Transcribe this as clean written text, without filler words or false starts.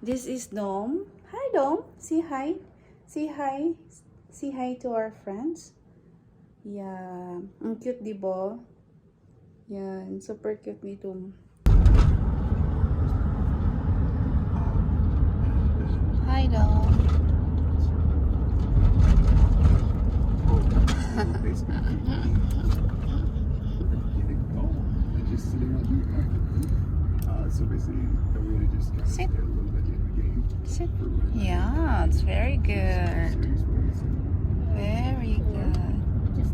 This is Dom. Hi, Dom. Say hi. Say hi. Say hi to our friends. Yeah. Ang cute, di ba? Yan. Super cute nito. Hi, Dom. So basically, I really just got Sit. a little bit in the game. Sit. Yeah, it's very good. Series wise. Very good. Just